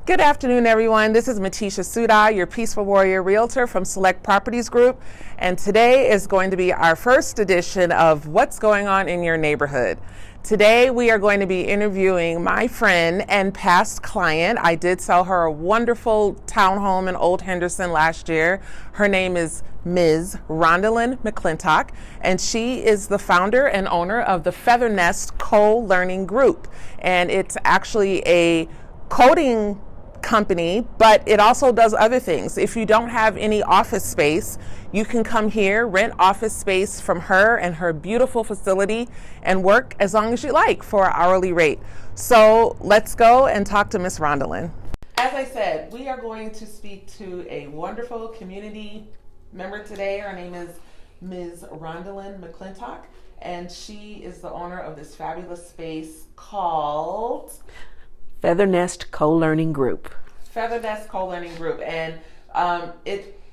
Good afternoon, everyone. This is Matisha Sudai, your Peaceful Warrior Realtor from Select Properties Group, and today is going to be our first edition of What's Going On in Your Neighborhood. Today we are going to be interviewing my friend and past client. I did sell her a wonderful townhome in Old Henderson last year. Her name is Ms. Rondalynne McClintock, and she is the founder and owner of the Feathernest Colearning Group. And it's actually a coding company, but it also does other things. If you don't have any office space, you can come here, rent office space from her and her beautiful facility, and work as long as you like for an hourly rate. So let's go and talk to Miss Rondalynne. As I said, we are going to speak to a wonderful community member today. Her name is Ms. Rondalynne McClintock, and she is the owner of this fabulous space called Feathernest Colearning Group. Feathernest Colearning Group, and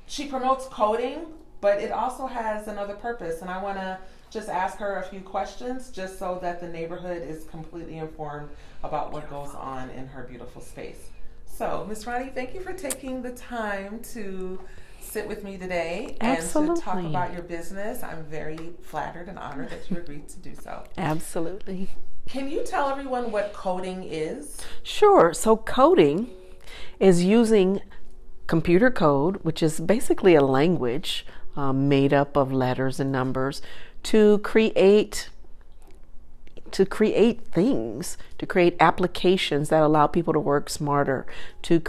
she promotes coding, but it also has another purpose, and I want to just ask her a few questions just so that the neighborhood is completely informed about what goes on in her beautiful space. So, Ms. Ronnie, thank you for taking the time to sit with me today and to talk about your business. I'm very flattered and honored that you agreed to do so. Absolutely. Can you tell everyone what coding is? Sure. So coding is using computer code, which is basically a language made up of letters and numbers, to create things, to create applications that allow people to work smarter, to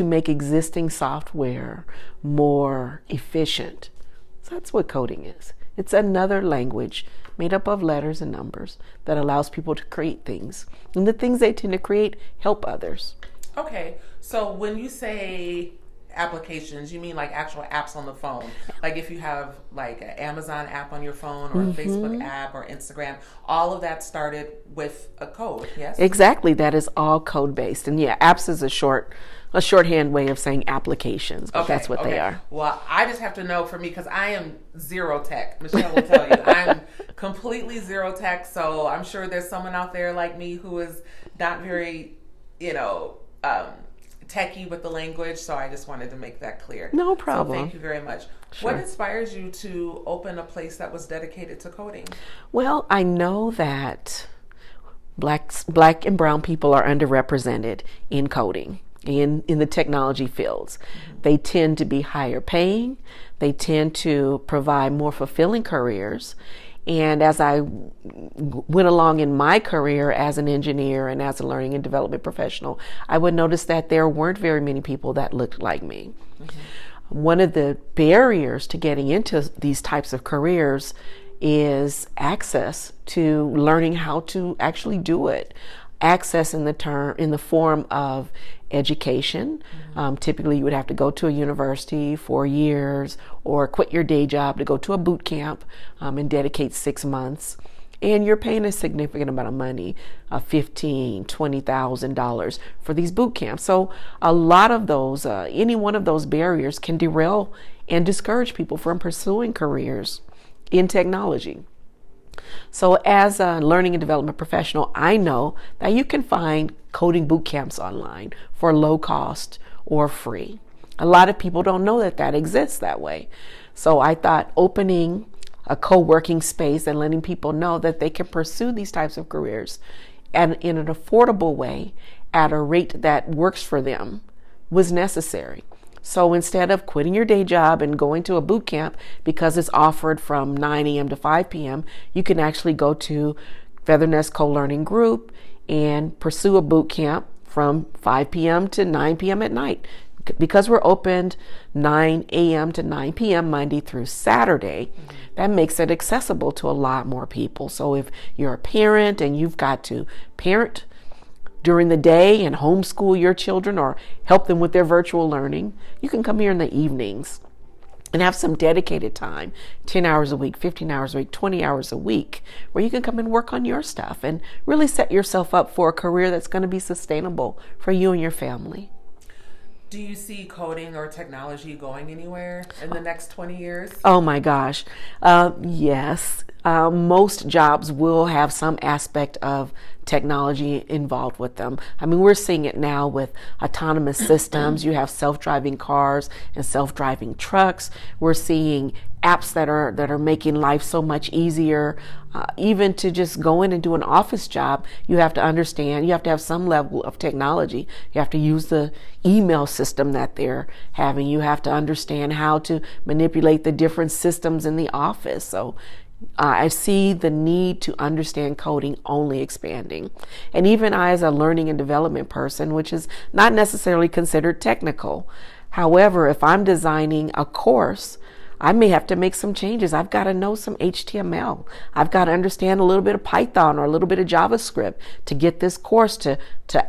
make existing software more efficient. So that's what coding is. It's another language made up of letters and numbers that allows people to create things. And the things they tend to create help others. Okay, so when you say applications, you mean like actual apps on the phone? Like if you have like an Amazon app on your phone or a Facebook app or Instagram, all of that started with a code, yes? Exactly, that is all code-based. And yeah, apps is a shorthand way of saying applications, but that's what they are. Well, I just have to know for me because I am zero tech. Michelle will tell you. I'm completely zero tech, so I'm sure there's someone out there like me who is not very, techie with the language, so I just wanted to make that clear. No problem. So thank you very much. Sure. What inspires you to open a place that was dedicated to coding? Well, I know that black and brown people are underrepresented in coding. In the technology fields. They tend to be higher paying. They tend to provide more fulfilling careers. And as I went along in my career as an engineer and as a learning and development professional, I would notice that there weren't very many people that looked like me. One of the barriers to getting into these types of careers is access to learning how to actually do it. Access in the form of education. Typically you would have to go to a university 4 years or quit your day job to go to a boot camp and dedicate 6 months. And you're paying a significant amount of money, $15,000, $20,000 for these boot camps. So a lot of those, any one of those barriers can derail and discourage people from pursuing careers in technology. So as a learning and development professional, I know that you can find coding boot camps online for low cost or free. A lot of people don't know that exists that way. So I thought opening a co-working space and letting people know that they can pursue these types of careers and in an affordable way at a rate that works for them was necessary. So instead of quitting your day job and going to a boot camp because it's offered from 9 a.m. to 5 p.m., you can actually go to Feathernest Colearning Group and pursue a boot camp from 5 p.m. to 9 p.m. at night. Because we're opened 9 a.m. to 9 p.m. Monday through Saturday, that makes it accessible to a lot more people. So if you're a parent and you've got to parent during the day and homeschool your children or help them with their virtual learning, you can come here in the evenings and have some dedicated time, 10 hours a week, 15 hours a week, 20 hours a week, where you can come and work on your stuff and really set yourself up for a career that's going to be sustainable for you and your family. Do you see coding or technology going anywhere in the next 20 years? Oh my gosh. Yes. most jobs will have some aspect of technology involved with them. I mean, we're seeing it now with autonomous systems. You have self-driving cars and self-driving trucks. We're seeing apps that are making life so much easier. Even to just go in and do an office job, you have to understand, you have to have some level of technology. You have to use the email system that they're having. You have to understand how to manipulate the different systems in the office. So I see the need to understand coding only expanding. And even I, as a learning and development person, which is not necessarily considered technical. However, if I'm designing a course, I may have to make some changes. I've got to know some HTML. I've got to understand a little bit of Python or a little bit of JavaScript to get this course to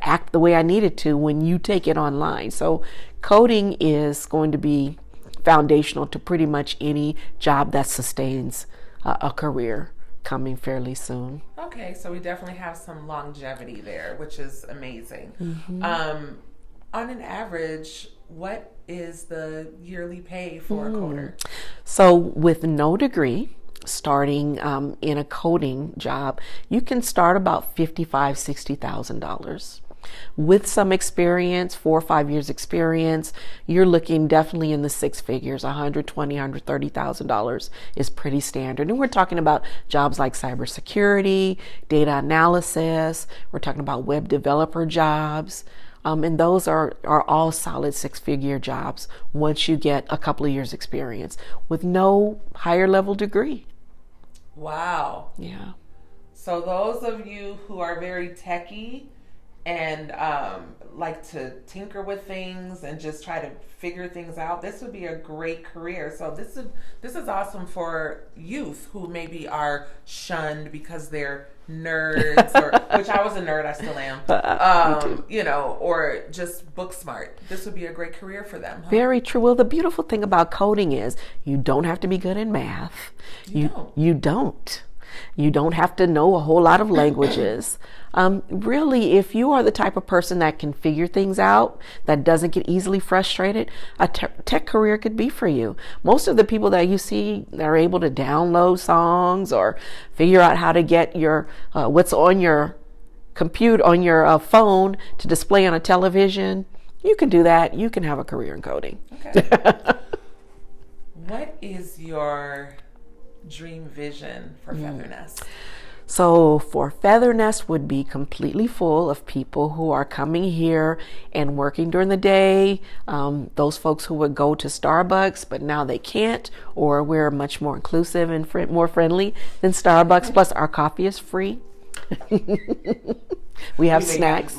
act the way I need it to when you take it online. So coding is going to be foundational to pretty much any job that sustains a career coming fairly soon. Okay, so we definitely have some longevity there, which is amazing. On an average, what is the yearly pay for a coder? So with no degree, starting in a coding job, you can start about $55,000, $60,000. With some experience, 4 or 5 years experience, you're looking definitely in the six figures. $120,000, $130,000 is pretty standard. And we're talking about jobs like cybersecurity, data analysis. We're talking about web developer jobs. And those are all solid six-figure jobs once you get a couple of years experience with no higher level degree. Wow. Yeah. So those of you who are very techy and like to tinker with things and just try to figure things out, this would be a great career. So this is awesome for youth who maybe are shunned because they're nerds, or which I was a nerd, I still am. You know, or just book smart. This would be a great career for them. Huh? Very true. Well, the beautiful thing about coding is you don't have to be good in math. You don't. You don't have to know a whole lot of languages. Really, if you are the type of person that can figure things out, that doesn't get easily frustrated, a tech career could be for you. Most of the people that you see that are able to download songs or figure out how to get your what's on your computer, on your phone to display on a television, you can do that. You can have a career in coding. Okay. What is your dream vision for Feathernest? So for Feathernest would be completely full of people who are coming here and working during the day. Those folks who would go to Starbucks, but now they can't, or we're much more inclusive and more friendly than Starbucks. Plus our coffee is free. We have snacks.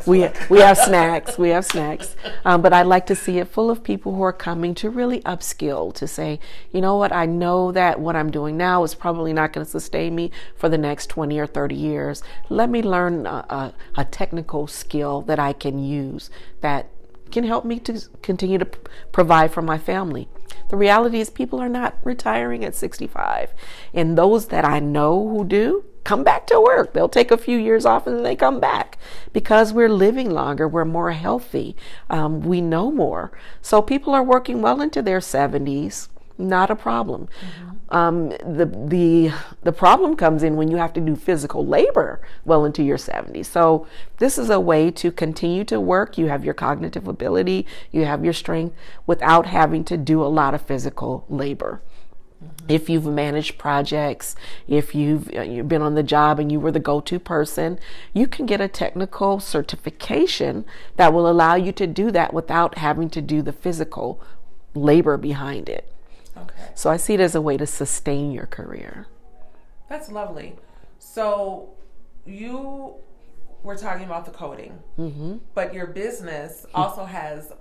We have snacks. We have snacks. But I'd like to see it full of people who are coming to really upskill, to say, you know what, I know that what I'm doing now is probably not going to sustain me for the next 20 or 30 years. Let me learn a technical skill that I can use that can help me to continue to provide for my family. The reality is people are not retiring at 65. And those that I know who do, come back to work. They'll take a few years off and then they come back because we're living longer. We're more healthy. We know more. So people are working well into their 70s. Not a problem. The problem comes in when you have to do physical labor well into your 70s. So this is a way to continue to work. You have your cognitive ability, you have your strength without having to do a lot of physical labor. If you've managed projects, if you've been on the job and you were the go-to person, you can get a technical certification that will allow you to do that without having to do the physical labor behind it. Okay. So I see it as a way to sustain your career. That's lovely. So you were talking about the coding, but your business also has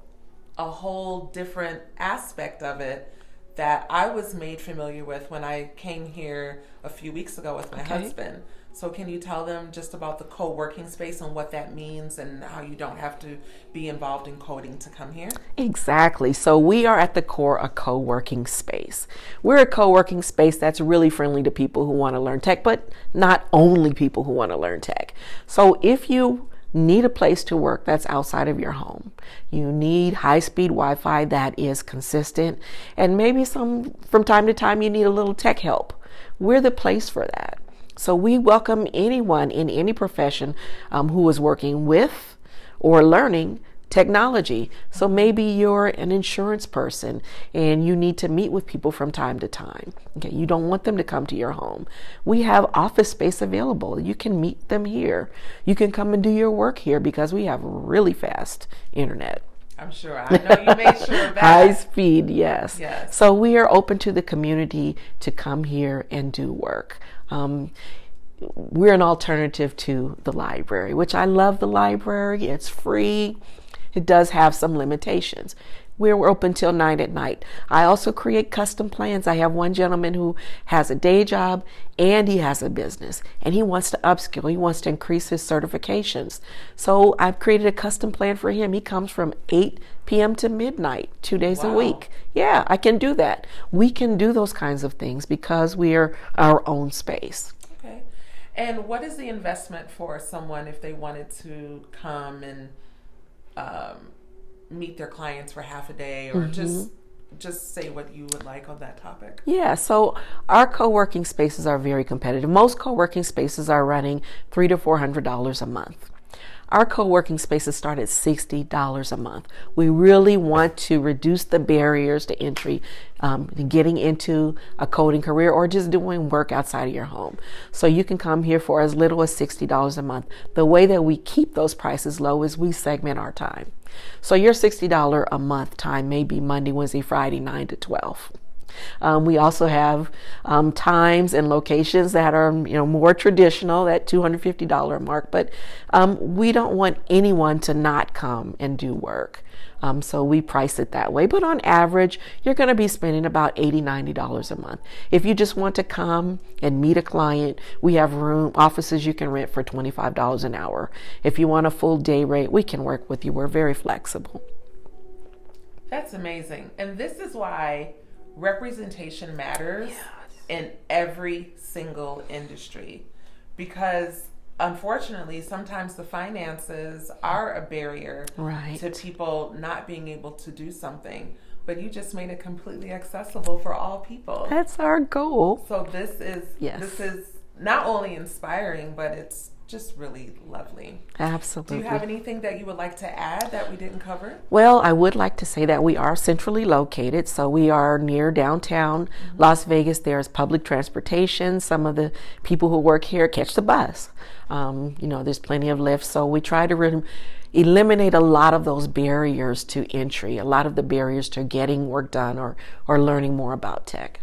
a whole different aspect of it that I was made familiar with when I came here a few weeks ago with my husband. So can you tell them just about the co-working space and what that means and how you don't have to be involved in coding to come here? Exactly. So we are at the core a co-working space. We're a co-working space that's really friendly to people who want to learn tech, but not only people who want to learn tech. So if you need a place to work that's outside of your home, you need high-speed Wi-Fi that is consistent, and maybe from time to time you need a little tech help. we're the place for that. So we welcome anyone in any profession who is working with or learning technology. So maybe you're an insurance person and you need to meet with people from time to time. Okay, you don't want them to come to your home. We have office space available. You can meet them here. You can come and do your work here because we have really fast internet. I'm sure. I know you made sure of that. High speed, yes. Yes. So we are open to the community to come here and do work. We're an alternative to the library, which I love the library. It's free. It does have some limitations. We're open till 9 at night. I also create custom plans. I have one gentleman who has a day job and he has a business and he wants to upskill. He wants to increase his certifications. So I've created a custom plan for him. He comes from 8 p.m. to midnight, 2 days a week. Yeah, I can do that. We can do those kinds of things because we are our own space. Okay. And what is the investment for someone if they wanted to come and meet their clients for half a day, or just say what you would like on that topic? Yeah, so our co-working spaces are very competitive. Most co-working spaces are running $300 to $400 a month. Our co-working spaces start at $60 a month. We really want to reduce the barriers to entry, getting into a coding career or just doing work outside of your home. So you can come here for as little as $60 a month. The way that we keep those prices low is we segment our time. So your $60 a month time may be Monday, Wednesday, Friday, 9 to 12. We also have times and locations that are more traditional, that $250 mark, but we don't want anyone to not come and do work. So we price it that way. But on average, you're going to be spending about $80, $90 a month. If you just want to come and meet a client, we have offices you can rent for $25 an hour. If you want a full day rate, we can work with you. We're very flexible. That's amazing. And this is why representation matters in every single industry, because unfortunately sometimes the finances are a barrier to people not being able to do something, but you just made it completely accessible for all people. That's our goal. So this is not only inspiring, but it's just really lovely. Absolutely. Do you have anything that you would like to add that we didn't cover? Well, I would like to say that we are centrally located, so we are near downtown Las Vegas. There's public transportation. Some of the people who work here catch the bus. There's plenty of lifts, so we try to eliminate a lot of those barriers to entry, a lot of the barriers to getting work done or learning more about tech.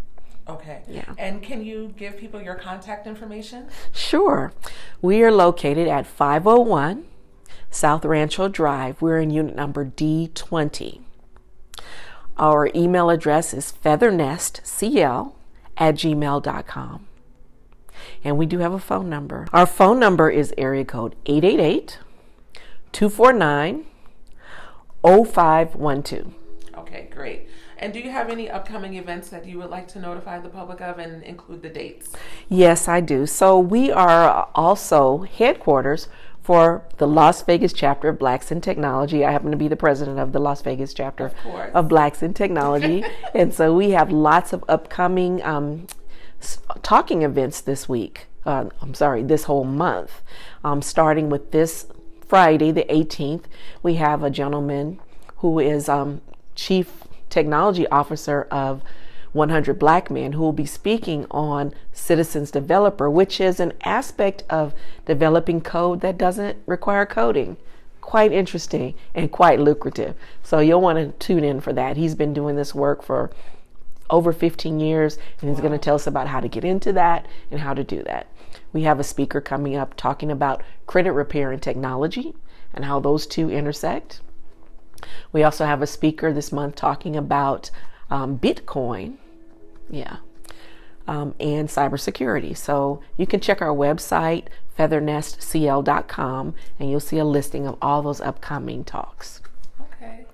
Okay. Yeah. And can you give people your contact information? Sure. We are located at 501 South Rancho Drive. We're in unit number D20. Our email address is feathernestcl@gmail.com. And we do have a phone number. Our phone number is area code 888-249-0512. Okay, great. And do you have any upcoming events that you would like to notify the public of and include the dates? Yes, I do. So we are also headquarters for the Las Vegas chapter of Blacks in Technology. I happen to be the president of the Las Vegas chapter of Blacks in Technology. And so we have lots of upcoming talking events this whole month. Starting with this Friday, the 18th, we have a gentleman who is Chief Technology Officer of 100 Black Men, who will be speaking on Citizens Developer, which is an aspect of developing code that doesn't require coding. Quite interesting and quite lucrative. So you'll want to tune in for that. He's been doing this work for over 15 years, and he's going to tell us about how to get into that and how to do that. We have a speaker coming up talking about credit repair and technology and how those two intersect. We also have a speaker this month talking about Bitcoin, and cybersecurity. So you can check our website, feathernestcl.com, and you'll see a listing of all those upcoming talks. Okay.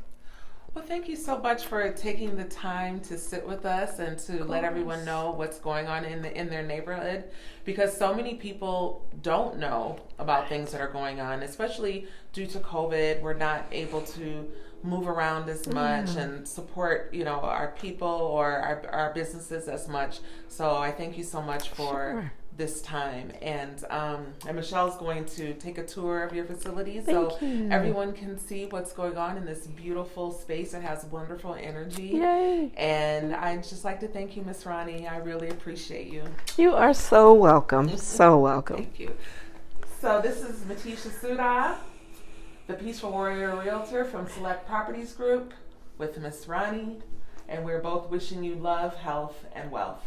Well, thank you so much for taking the time to sit with us and to let everyone know what's going on in their neighborhood, because so many people don't know about things that are going on, especially due to COVID. We're not able to move around as much and support, our people or our businesses as much. So I thank you so much for this time, and Michelle's going to take a tour of your facility so everyone can see what's going on in this beautiful space. It has wonderful energy. Yay. And I'd just like to thank you, Miss Ronnie. I really appreciate you. You are so welcome. So welcome. Thank you. So this is Matisha Suda, the Peaceful Warrior Realtor from Select Properties Group, with Miss Ronnie, and we're both wishing you love, health, and wealth.